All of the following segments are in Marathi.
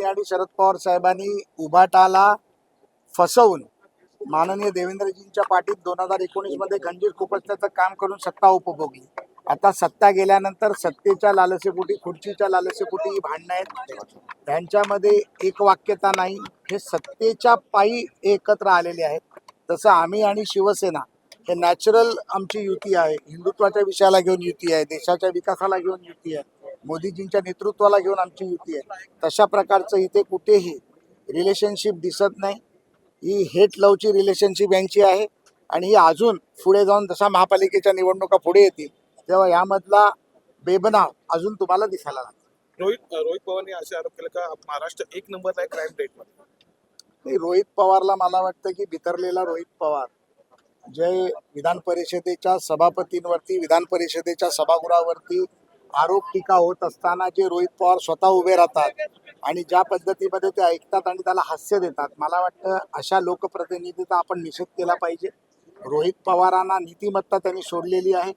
पवारांनी आणि शरद पवार साहेबांनी उभाटाला फसवून माननीय देवेंद्रजींच्या पाठीत 2019 मध्ये खंजीर खुपसण्याचं काम करून सत्ता उपभोगली. आता सत्ता गेल्यानंतर सत्तेच्या लालसेपोटी, खुर्चीच्या लालसेपोटी ही भांडणं आहेत. त्यांच्यामध्ये एक वाक्यता नाही. हे सत्तेच्या पायी एकत्र आलेले आहेत. तसं आम्ही आणि शिवसेना हे नॅचरल आमची युती आहे. हिंदुत्वाच्या विषयाला घेऊन युती आहे, देशाच्या विकासाला घेऊन युती आहे, मोदीजींच्या नेतृत्वाला घेऊन आमची युती आहे. तशा प्रकारचं इथे कुठेही रिलेशनशिप दिसत नाही. ही हेट लवची रिलेशनशिप यांची आहे आणि ही अजून पुढे जाऊन जसा महापालिकेच्या निवडणुका पुढे येतील तेव्हा यामधला बेबनाव अजून तुम्हाला दिसायला लागेल. रोहित पवारांनी असे आरोप केले का महाराष्ट्र एक नंबरला आहे क्राईम रेटमध्ये. नाही, रोहित पवारला मला वाटतं की बिथरलेला रोहित पवार जे विधान परिषदेच्या सभापतींवरती, विधान परिषदेच्या सभागृहावरती आरोप टीका होत असताना जे रोहित पवार स्वतः उभे राहतात आणि ज्या पद्धतीमध्ये ते ऐकतात आणि त्याला हास्य देतात, मला वाटतं अशा लोकप्रतिनिधीचा आपण निषेध केला पाहिजे. रोहित पवारांना नीतिमत्ता त्यांनी सोडलेली आहे.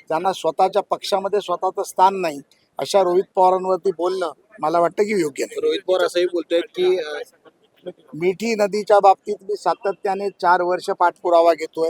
त्यांना स्वतःच्या पक्षामध्ये स्वतःचं स्थान नाही. अशा रोहित पवारांवरती बोलणं मला वाटतं की योग्य नाही. रोहित पवार असंही बोलतोय की मिठी नदीच्या बाबतीत मी सातत्याने 4 वर्ष पाठपुरावा घेतोय.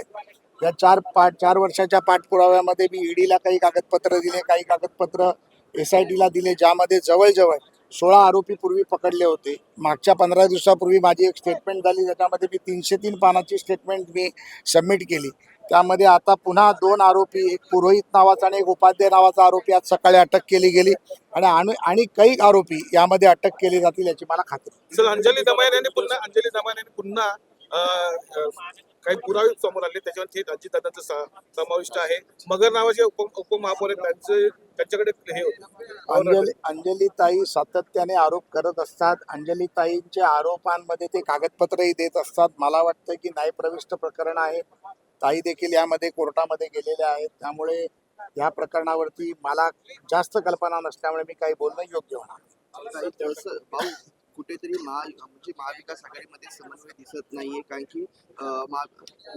या 4 वर्षाच्या पाठपुराव्यामध्ये मी ईडीला काही कागदपत्र दिले, काही कागदपत्र SITला दिले, ज्यामध्ये जवळजवळ 16 आरोपी पूर्वी पकडले होते. मागच्या 15 दिवसापूर्वी माझी एक स्टेटमेंट झाली, ज्याच्यामध्ये मी 303 पानाची स्टेटमेंट मी सबमिट केली. त्यामध्ये आता पुन्हा 2 आरोपी, एक पुरोहित नावाचा आणि एक उपाध्याय नावाचा आरोपी आज सकाळी अटक केली गेली आणि काही आरोपी यामध्ये अटक केली जातील याची मला खात्री. सर, अंजली दमाने यांनी पुन्हा काही पुरावे समोर आले, त्याच्यावर थेट अजितदादांचा समाविष्ट आहे. मगर नावाचे उपमहापौर आहेत, त्यांच्याकडे हे होतं. अंजलीताई सातत्याने आरोप करत असतात. अंजलीताईंच्या आरोपांमध्ये ते कागदपत्रही देत असतात. मला वाटतं की न्यायप्रविष्ट प्रकरण आहे. ताई देखील यामध्ये कोर्टामध्ये गेलेल्या आहेत. त्यामुळे या प्रकरणावरती मला जास्त कल्पना नसल्यामुळे मी काही बोलणं योग्य होणार. कुठेतरी म्हणजे महाविकास आघाडीमध्ये समन्वय दिसत नाहीये, कारण की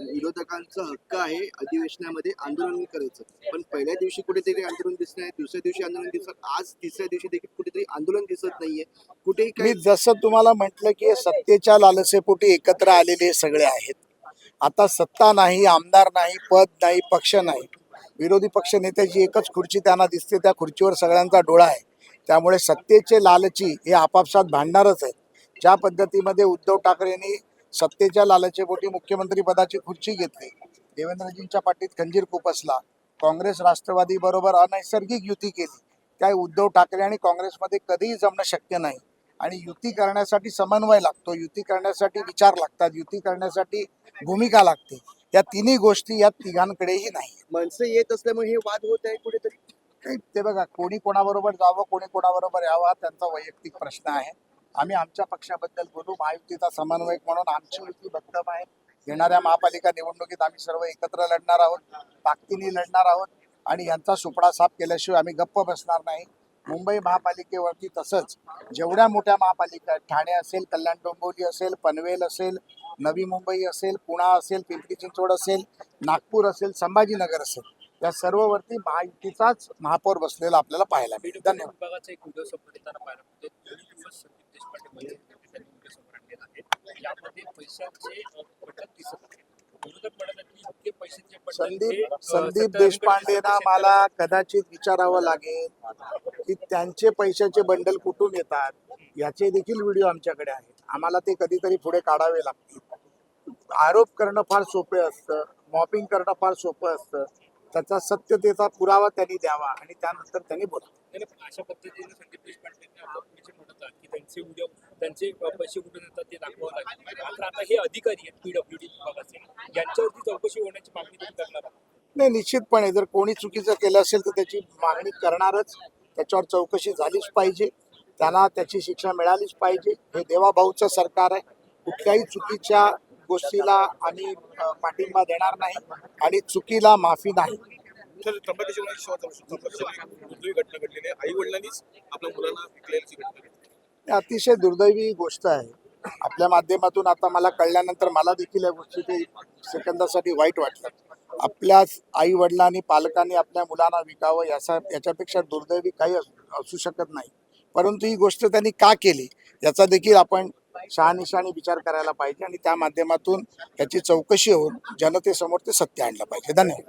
विरोधकांचा हक्क आहे अधिवेशनामध्ये आंदोलन करायचं, पण पहिल्या दिवशी कुठेतरी आंदोलन दिसत नाही, दुसऱ्या दिवशी आंदोलन दिसत, आज तिसऱ्या दिवशी देखील कुठेतरी आंदोलन दिसत नाहीये. कुठेही मी जसं तुम्हाला म्हटलं की सत्तेच्या लालसेपोटी एकत्र आलेले सगळे आहेत. आता सत्ता नाही, आमदार नाही, पद नाही, पक्ष नाही. विरोधी पक्ष नेत्याची एकच खुर्ची त्यांना दिसते, त्या खुर्चीवर सगळ्यांचा डोळा आहे. त्यामुळे सत्तेचे लालची हे आपापसात भांडणारच आहेत. ज्या पद्धतीमध्ये उद्धव ठाकरेंनी सत्तेच्या लालचेपोटी मुख्यमंत्री पदाची खुर्ची घेतली, देवेंद्रजींच्या पाठीत खंजीर खुपसला, काँग्रेस राष्ट्रवादी बरोबर अनैसर्गिक युती केली, काय उद्धव ठाकरे आणि काँग्रेसमध्ये कधीही जमणं शक्य नाही. आणि युती करण्यासाठी समन्वय लागतो, युती करण्यासाठी विचार लागतात, युती करण्यासाठी भूमिका लागते. या तिन्ही गोष्टी या तिघांकडेही नाही. माणसं येत असल्यामुळे हे वाद होत आहे कुठेतरी. ते बघा, कोणी कोणाबरोबर जावं, कोणी कोणाबरोबर यावं, त्यांचा वैयक्तिक प्रश्न आहे. आम्ही आमच्या पक्षाबद्दल बोलू. महायुतीचा समन्वयक म्हणून आमची युती भक्कम आहे. येणाऱ्या महापालिका निवडणुकीत आम्ही सर्व एकत्र लढणार आहोत, ताकदीने लढणार आहोत आणि यांचा सुपडा साफ केल्याशिवाय आम्ही गप्प बसणार नाही. मुंबई महापालिकेवरती तसंच जेवढ्या मोठ्या महापालिका आहेत, ठाणे असेल, कल्याण डोंबिवली असेल, पनवेल असेल, नवी मुंबई असेल, पुणा असेल, पिंपरी चिंचवड असेल, नागपूर असेल, संभाजीनगर असेल, या सर्ववरती महायुतीचाच महापौर बसलेला आपल्याला पाहायला मिळेल. धन्यवाद. विभागाचा एक व्हिडिओ समोर येताना पाहायला मिळते. 2 दिवस संदीप देशपांडे त्यांनी व्हिडिओ समोर आणलेला आहे. यामध्ये पैशांचे बटन दिसत आहे. विरोधक म्हणत आहेत की इतके पैशांचे बटन संदीप देशपांडेंना मला कदाचित विचारावं लागेल की त्यांचे पैशाचे बंडल कुठून येतात. याचे देखील व्हिडिओ आमच्याकडे आहेत. आम्हाला ते कधीतरी पुढे काढावे लागतील. आरोप करणं फार सोपे असतं, मॉपिंग करणं फार सोपं असतं. त्याचा सत्यतेचा पुरावा त्यांनी द्यावा आणि त्यानंतर त्यांनी बोला. अशा पद्धतीने संदीप देशपांडे म्हणतात की त्यांचे व्हिडिओ, त्यांचे पैसे कुठून येतात ते दाखवावं लागेल. मात्र आता हे अधिकारी आहेत PWD विभागाचे, यांच्यावरती चौकशी होण्याची मागणी तुम्ही करणार आहात? नाही, निश्चितपणे जर कोणी चुकीचं केलं असेल तर त्याची मागणी करणारच. त्याच्यावर चौकशी झालीच पाहिजे, त्यांना त्याची शिक्षा मिळालीच पाहिजे. हे देवाभाऊचं सरकार आहे. कुठल्याही चुकीच्या गोष्टीला आम्ही पाठिंबा देणार नाही आणि चुकीला माफी नाही. घटना घडलेली आहे, आई वडिलांनीच आपल्या मुलांना विकलेली घटना घडली. अतिशय दुर्दैवी गोष्ट आहे. आपल्या माध्यमातून आता मला कळल्यानंतर मला देखील या गोष्टी ते सेकंदासाठी वाईट वाटलं. आपल्याच आई वडिलांनी, पालकांनी आपल्या मुलांना विकावं याच्यापेक्षा दुर्दैवी काही असू शकत नाही. परंतु ही गोष्ट त्यांनी का केली याचा देखील आपण शहानिशहाने विचार करायला पाहिजे आणि त्या माध्यमातून याची चौकशी होऊन जनतेसमोर ते सत्य आणलं पाहिजे. धन्यवाद.